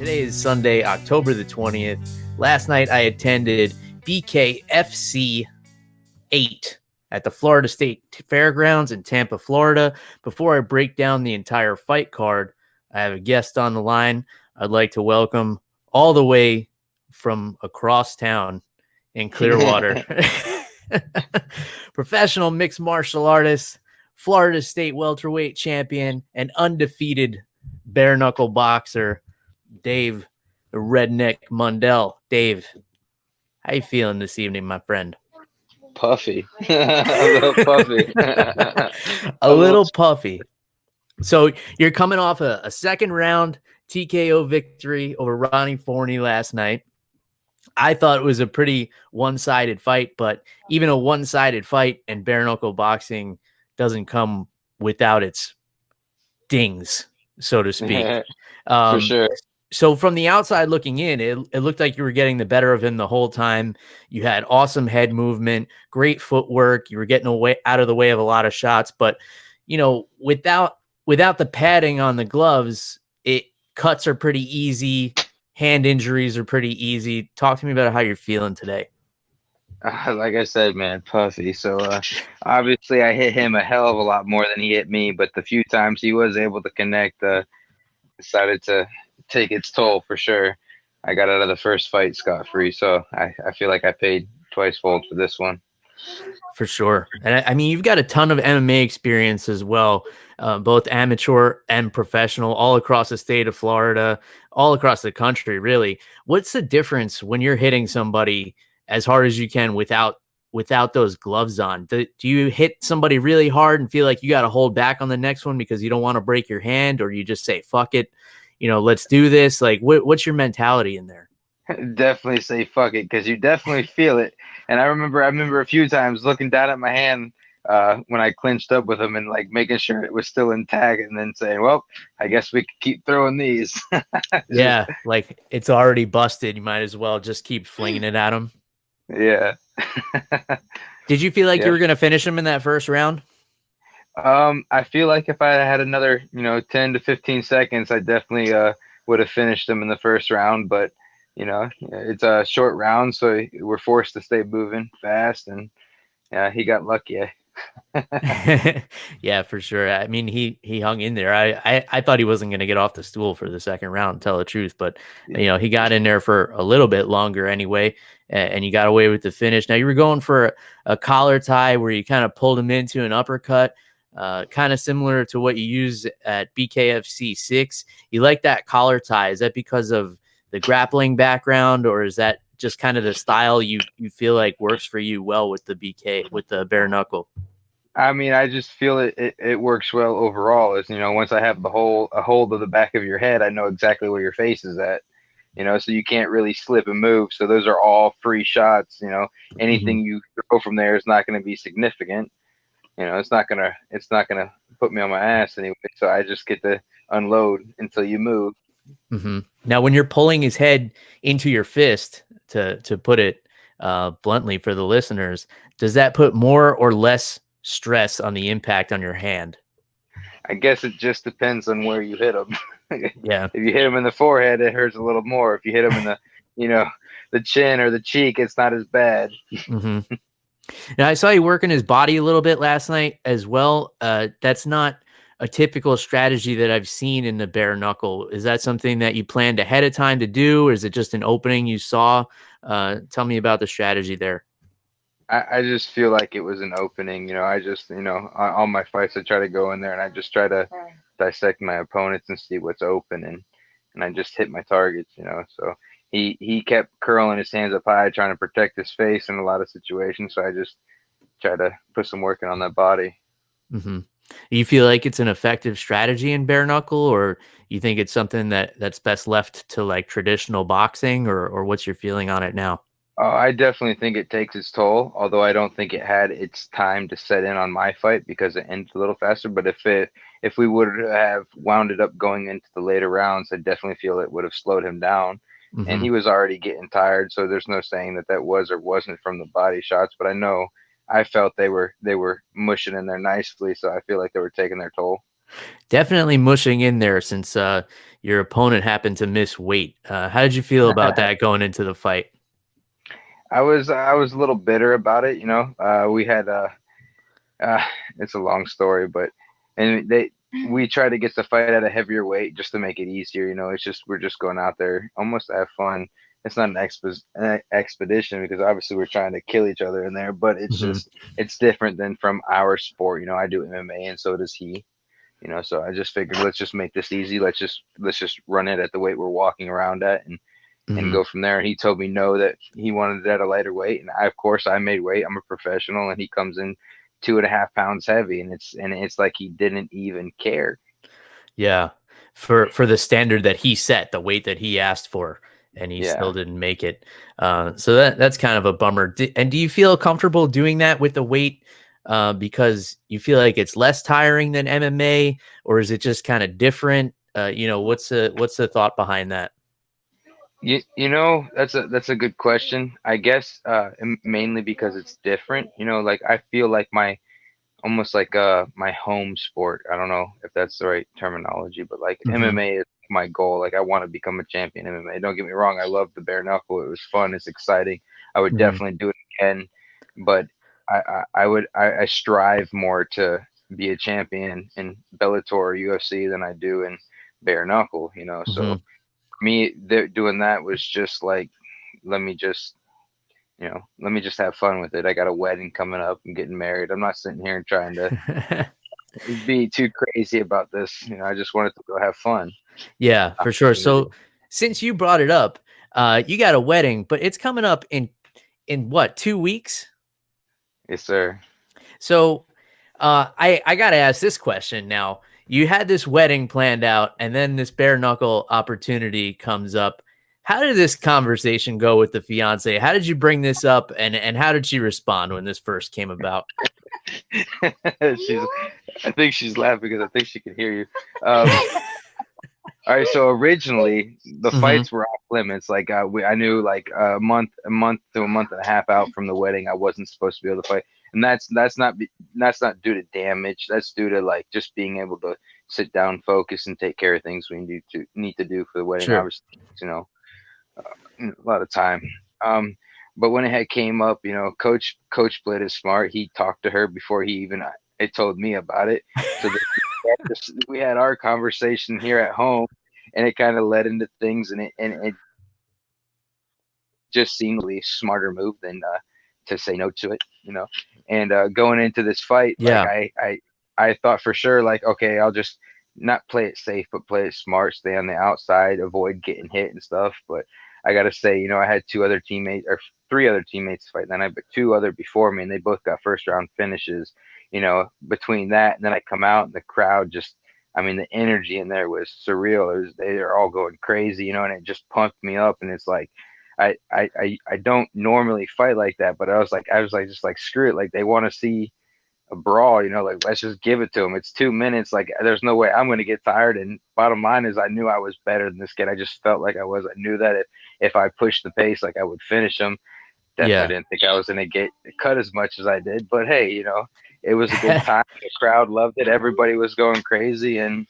Today is Sunday, October the 20th. Last night I attended BKFC 8 at the Florida State Fairgrounds in Tampa, Florida. Before I break down the entire fight card, I have a guest on the line. I'd like to welcome all the way from across town in Clearwater, professional mixed martial artist, Florida State welterweight champion, and undefeated bare knuckle boxer, Dave the Redneck Mundell. Dave, how you feeling this evening, my friend? Puffy. A little puffy. a little puffy. So you're coming off a second round TKO victory over Ronnie Forney last night. I thought it was a pretty one-sided fight, but even a one-sided fight and bare knuckle boxing doesn't come without its dings, so to speak. For sure. So from the outside looking in, it looked like you were getting the better of him the whole time. You had awesome head movement, great footwork. You were getting out of the way of a lot of shots, but without the padding on the gloves, cuts are pretty easy. Hand injuries are pretty easy. Talk to me about how you're feeling today. Like I said, man, puffy. So obviously I hit him a hell of a lot more than he hit me, but the few times he was able to connect, decided to take its toll for sure. I got out of the first fight scot-free, so I feel like I paid twice fold for this one. For sure. And I mean, you've got a ton of MMA experience as well, both amateur and professional, all across the state of Florida, all across the country, really. What's the difference when you're hitting somebody as hard as you can without those gloves on? Do you hit somebody really hard and feel like you got to hold back on the next one because you don't want to break your hand, or you just say, fuck it, let's do this? Like, what's your mentality in there? Definitely say fuck it, because you definitely feel it. And I remember a few times looking down at my hand when I clinched up with him and like making sure it was still intact, and then saying, well, I guess we could keep throwing these. Yeah, like it's already busted. You might as well just keep flinging it at him. Yeah. Did you feel like you were going to finish him in that first round? I feel like if I had another, 10 to 15 seconds, I definitely would have finished him in the first round. But, it's a short round, so we're forced to stay moving fast, and he got lucky. Yeah, for sure. I mean, he hung in there. I thought he wasn't going to get off the stool for the second round, to tell the truth, but he got in there for a little bit longer anyway, and you got away with the finish. Now you were going for a collar tie where you kind of pulled him into an uppercut, kind of similar to what you use at BKFC 6. You like that collar tie? Is that because of the grappling background, or is that just kind of the style you feel like works for you well with the bare knuckle? I mean, I just feel it works well overall. As once I have a hold of the back of your head, I know exactly where your face is at. So you can't really slip and move. So those are all free shots. Anything you throw from there is not going to be significant. It's not gonna put me on my ass anyway. So I just get to unload until you move. Mm-hmm. Now, when you're pulling his head into your fist, to put it bluntly for the listeners, does that put more or less stress on the impact on your hand? I guess it just depends on where you hit him. Yeah. If you hit him in the forehead, it hurts a little more. If you hit him in the, the chin or the cheek, it's not as bad. Mm-hmm. Now, I saw you working his body a little bit last night as well. That's not a typical strategy that I've seen in the bare knuckle. Is that something that you planned ahead of time to do, or is it just an opening you saw? Tell me about the strategy there. I just feel like it was an opening. I just, on all my fights, I try to go in there and I just try to dissect my opponents and see what's open, and I just hit my targets, So he kept curling his hands up high, trying to protect his face in a lot of situations. So I just try to put some work in on that body. Mm-hmm. You feel like it's an effective strategy in bare knuckle, or you think it's something that's best left to like traditional boxing, or what's your feeling on it now? I definitely think it takes its toll, although I don't think it had its time to set in on my fight because it ended a little faster. But if we would have wound it up going into the later rounds, I definitely feel it would have slowed him down. Mm-hmm. And he was already getting tired, so there's no saying that was or wasn't from the body shots. But I felt they were mushing in there nicely, so I feel like they were taking their toll. Definitely mushing in there since your opponent happened to miss weight. How did you feel about that going into the fight? I was a little bitter about it, we had uh it's a long story, but and we tried to get the fight at a heavier weight just to make it easier, it's just we're just going out there almost to have fun. It's not an expedition because obviously we're trying to kill each other in there, but it's Hmm. just it's different than from our sport. I do MMA and so does he. So I just figured let's just make this easy. Let's just run it at the weight we're walking around at and Hmm. go from there. And he told me no, that he wanted it at a lighter weight. And of course I made weight. I'm a professional, and he comes in 2.5 pounds heavy, and it's like he didn't even care. Yeah, for the standard that he set, the weight that he asked for, and he still Yeah. didn't make it. So that's kind of a bummer. And do you feel comfortable doing that with the weight? Because you feel like it's less tiring than MMA, or is it just kind of different? What's the thought behind that? That's a good question. I guess mainly because it's different. Like I feel like my almost like my home sport. I don't know if that's the right terminology, but like Hmm. MMA is my goal. Like I want to become a champion in MMA. Don't get me wrong, I love the bare knuckle. It was fun, it's exciting. I would Hmm. definitely do it again, but I strive more to be a champion in Bellator or UFC than I do in bare knuckle. So Hmm. me doing that was just like, let me just let me just have fun with it. I got a wedding coming up. I'm getting married. I'm not sitting here and trying to be too crazy about this. I just wanted to go have fun. Yeah, for sure. Opportunity. So since you brought it up, you got a wedding, but it's coming up in what, 2 weeks? Yes, sir. So I gotta ask this question now. You had this wedding planned out, and then this bare knuckle opportunity comes up. How did this conversation go with the fiance? How did you bring this up, and how did she respond when this first came about? she's. I think she's laughing because I think she can hear you. Um, all right. So originally, the Hmm. fights were off limits. Like I knew like a month to a month and a half out from the wedding, I wasn't supposed to be able to fight, and that's not due to damage. That's due to like just being able to sit down, focus, and take care of things we need to do for the wedding. Sure. Obviously, you know, a lot of time. Um, but when it had came up, Coach Blitt is smart. He talked to her before he even it told me about it. So we had our conversation here at home, and it kind of led into things, and it just seemed a smarter move than to say no to it. And going into this fight, like Yeah. I thought for sure, like okay, I'll just not play it safe, but play it smart, stay on the outside, avoid getting hit and stuff. But I gotta say, I had two other teammates or three other teammates fight that night, but two other before me, and they both got first round finishes. Between that and then I come out and the crowd just. I mean, the energy in there was surreal. They are all going crazy, and it just pumped me up. And it's like, I don't normally fight like that, but I was like just like screw it, like they want to see a brawl, like let's just give it to them. It's 2 minutes, like there's no way I'm gonna get tired. And bottom line is, I knew I was better than this kid. I just felt like I was. I knew that if I pushed the pace, like I would finish him. Yeah. Definitely didn't think I was gonna get cut as much as I did, but hey, it was a good time. The crowd loved it. Everybody was going crazy, and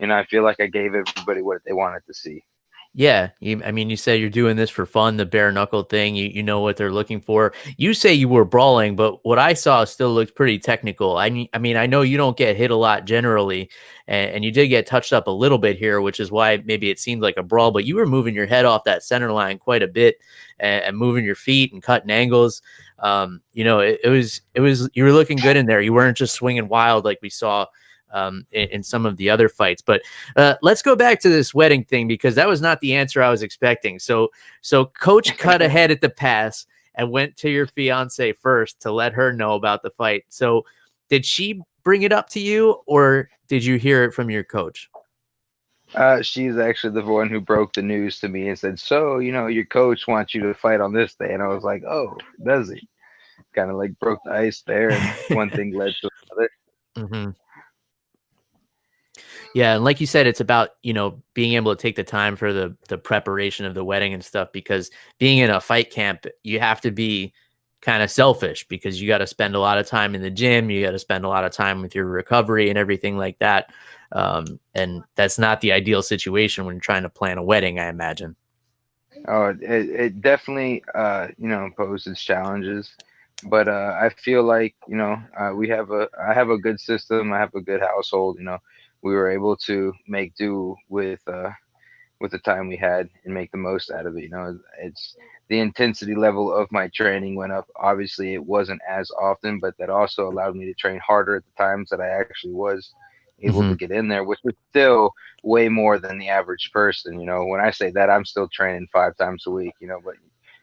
I feel like I gave everybody what they wanted to see. Yeah, I mean, you say you're doing this for fun, the bare knuckle thing. You know what they're looking for. You say you were brawling, but what I saw still looked pretty technical. I mean, I know you don't get hit a lot generally, and you did get touched up a little bit here, which is why maybe it seemed like a brawl. But you were moving your head off that center line quite a bit, and moving your feet and cutting angles. It was you were looking good in there. You weren't just swinging wild like we saw in some of the other fights. But let's go back to this wedding thing because that was not the answer I was expecting. So Coach cut ahead at the pass and went to your fiance first to let her know about the fight. So did she bring it up to you, or did you hear it from your coach? She's actually the one who broke the news to me and said, "So, your coach wants you to fight on this day." And I was like, "Oh, does he?" Kind of like broke the ice there, and one thing led to another. Hmm. Yeah, and like you said, it's about being able to take the time for the preparation of the wedding and stuff because being in a fight camp, you have to be kind of selfish because you got to spend a lot of time in the gym, you got to spend a lot of time with your recovery and everything like that. And that's not the ideal situation when you're trying to plan a wedding, I imagine. Oh, it definitely, poses challenges, but I feel like, I have a good system. I have a good household. We were able to make do with the time we had and make the most out of it. It's the intensity level of my training went up. Obviously, it wasn't as often, but that also allowed me to train harder at the times that I actually was able Mm-hmm. to get in there, which was still way more than the average person. When I say that, I'm still training 5 times a week, but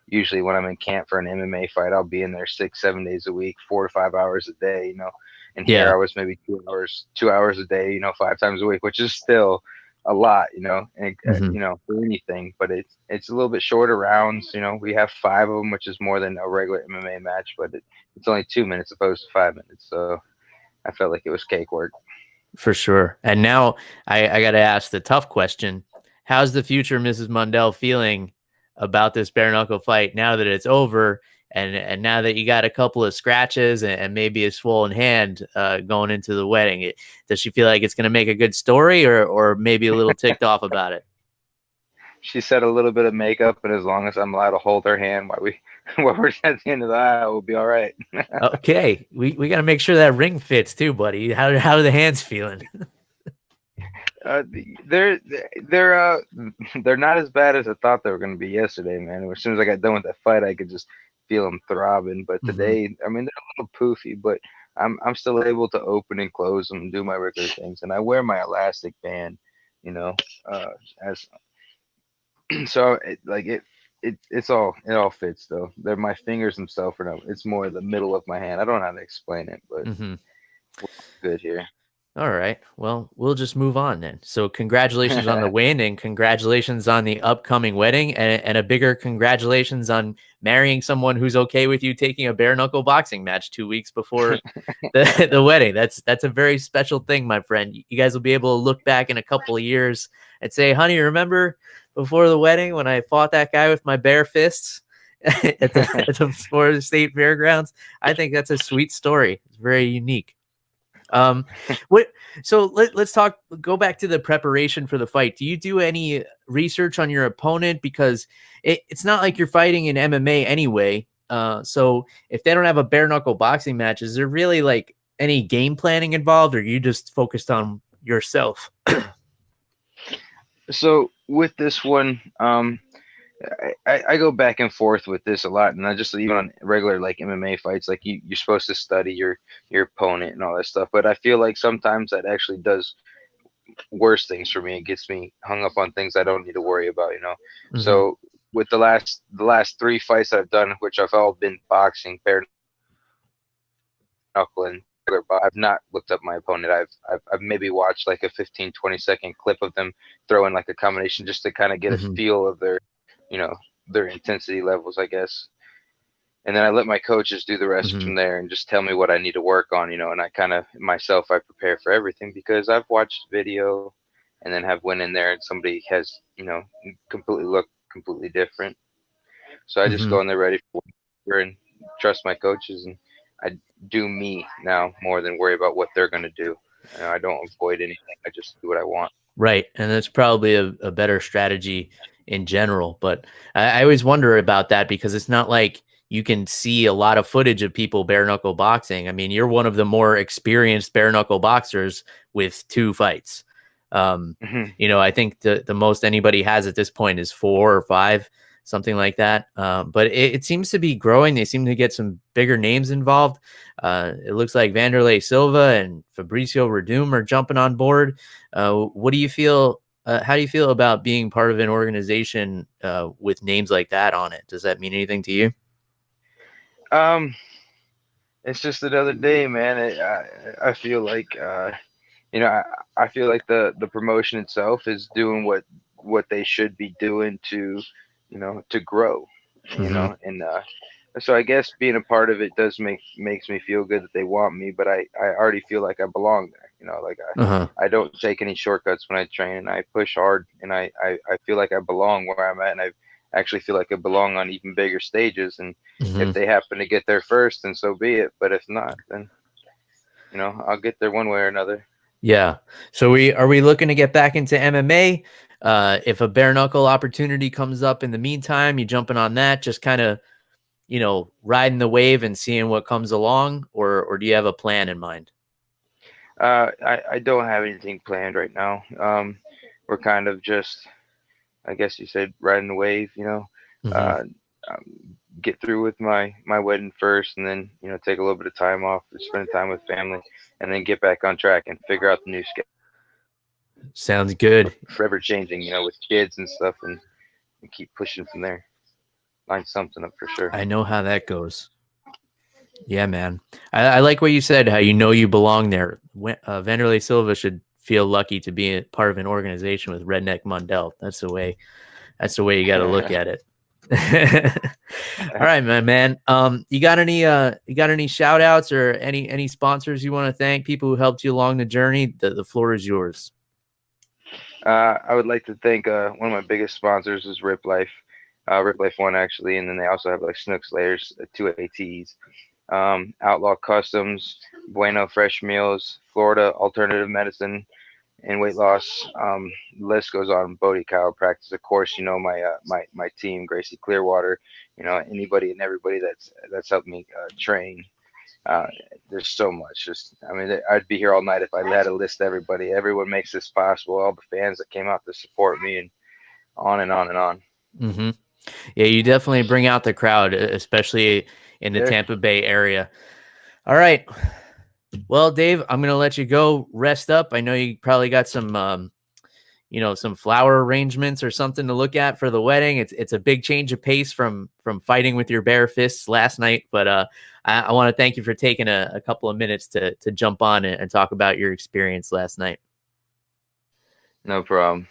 usually when I'm in camp for an MMA fight, I'll be in there 6, 7 days a week, 4 to 5 hours a day, and here Yeah. I was maybe 2 hours a day, 5 times a week, which is still a lot, and Mm-hmm. for anything, but it's a little bit shorter rounds. We have 5 of them, which is more than a regular MMA match, but it's only 2 minutes opposed to 5 minutes. So I felt like it was cake work. For sure. And now I got to ask the tough question. How's the future Mrs. Mundell feeling about this bare knuckle fight now that it's over and now that you got a couple of scratches and maybe a swollen hand going into the wedding? Does she feel like it's going to make a good story or maybe a little ticked off about it? She said a little bit of makeup, but as long as I'm allowed to hold her hand while while we're at the end of the aisle, we'll be all right. Okay. We got to make sure that ring fits too, buddy. How are the hands feeling? Uh, they're they're uh they're not as bad as I thought they were going to be yesterday, man. As soon as I got done with that fight, I could just feel them throbbing. But Hmm. today, I mean, they're a little poofy, but I'm still able to open and close them and do my regular things. And I wear my elastic band, you know, uh, as so it all fits though. They're my fingers themselves, or no, it's more the middle of my hand. I don't know how to explain it, but Hmm. we're good here. All right. Well, we'll just move on then. So, congratulations on the win and congratulations on the upcoming wedding and a bigger congratulations on marrying someone who's okay with you taking a bare knuckle boxing match 2 weeks before the wedding. That's a very special thing, my friend. You guys will be able to look back in a couple of years and say, honey, remember before the wedding when I fought that guy with my bare fists at the Florida State Fairgrounds? I think that's a sweet story. It's very unique. Um, what? So let's talk. Go back to the preparation for the fight. Do you do any research on your opponent because it's not like you're fighting in MMA anyway? So if they don't have a bare knuckle boxing match, is there really like any game planning involved, or are you just focused on yourself? So with this one, I go back and forth with this a lot, and I just even on regular like MMA fights, like you're supposed to study your opponent and all that stuff. But I feel like sometimes that actually does worse things for me. It gets me hung up on things I don't need to worry about. Hmm. So with the last 3 fights I've done, which I've all been boxing, bare knuckle and regular, but I've not looked up my opponent. I've maybe watched like a 15-20 second clip of them throwing like a combination just to kind of get a Hmm. feel of you know, their intensity levels, I guess. And then I let my coaches do the rest Hmm. from there and just tell me what I need to work on. And I kind of myself, I prepare for everything because I've watched video and then have went in there and somebody has completely looked completely different. So I just Hmm. go in there ready for and trust my coaches, and I do me now more than worry about what they're going to do. I don't avoid anything. I just do what I want. Right. And that's probably a better strategy in general. But I always wonder about that because it's not like you can see a lot of footage of people bare knuckle boxing. I mean, you're one of the more experienced bare knuckle boxers with 2 fights. Um, Mhm. I think the most anybody has at this point is 4 or 5, something like that. But it seems to be growing. They seem to get some bigger names involved. It looks like Vanderlei Silva and Fabricio Verdum are jumping on board. What do you feel? How do you feel about being part of an organization with names like that on it? Does that mean anything to you? Um, it's just another day, man. I feel like I feel like the promotion itself is doing what they should be doing to grow, Hmm. and so I guess being a part of it does makes me feel good that they want me, but I already feel like I belong there. Like Uh-huh. I don't take any shortcuts when I train, and I push hard, and I feel like I belong where I'm at, and actually feel like I belong on even bigger stages. And if Mhm. they happen to get there first, then so be it. But if not, then I'll get there one way or another. Yeah. So are we looking to get back into MMA? If a bare knuckle opportunity comes up in the meantime, you jumping on that, just kind of, riding the wave and seeing what comes along, or do you have a plan in mind? I don't have anything planned right now. We're kind of just, I guess you said, riding the wave. Hmm. Uh, get through with my wedding first, and then take a little bit of time off, spend time with family, and then get back on track and figure out the new schedule. Sounds good. Forever changing, with kids and stuff, and keep pushing from there. Line something up for sure. I know how that goes. Yeah, man. I like what you said, how you belong there. Vanderlei Silva should feel lucky to be a part of an organization with Redneck Mundell. That's the way you got to look at it. All right, man. You got any shout outs or any sponsors you want to thank, people who helped you along the journey? The floor is yours. I would like to thank one of my biggest sponsors is Rip Life. Rip Life One, actually, and then they also have like Snook Slayers, 2ATs, Outlaw Customs, Bueno Fresh Meals, Florida Alternative Medicine and Weight Loss. The list goes on. Bodie Chiropractic, of course. My team, Gracie Clearwater. Anybody and everybody that's helped me train. There's so much. I'd be here all night if I had to list everybody. Everyone makes this possible. All the fans that came out to support me, and on and on and on. Mm-hmm. Yeah, you definitely bring out the crowd, especially in the Tampa Bay area. All right. Well, Dave, I'm going to let you go rest up. I know you probably got some, some flower arrangements or something to look at for the wedding. It's a big change of pace from fighting with your bare fists last night. But I want to thank you for taking a couple of minutes to jump on and talk about your experience last night. No problem.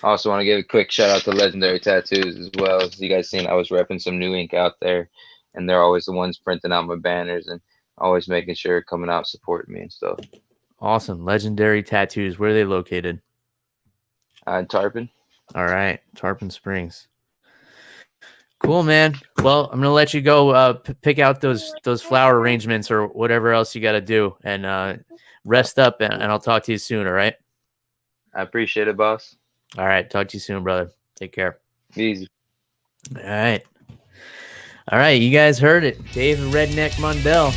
I also want to give a quick shout out to Legendary Tattoos as well. As you guys seen, I was repping some new ink out there, and they're always the ones printing out my banners and always making sure coming out supporting me and stuff. Awesome. Legendary Tattoos. Where are they located? Tarpon. All right. Tarpon Springs. Cool, man. Well, I'm gonna let you go pick out those flower arrangements or whatever else you got to do, and rest up. And I'll talk to you soon. All right. I appreciate it, boss. All right. Talk to you soon, brother. Take care. Easy. All right. All right. You guys heard it. David Redneck Mundell.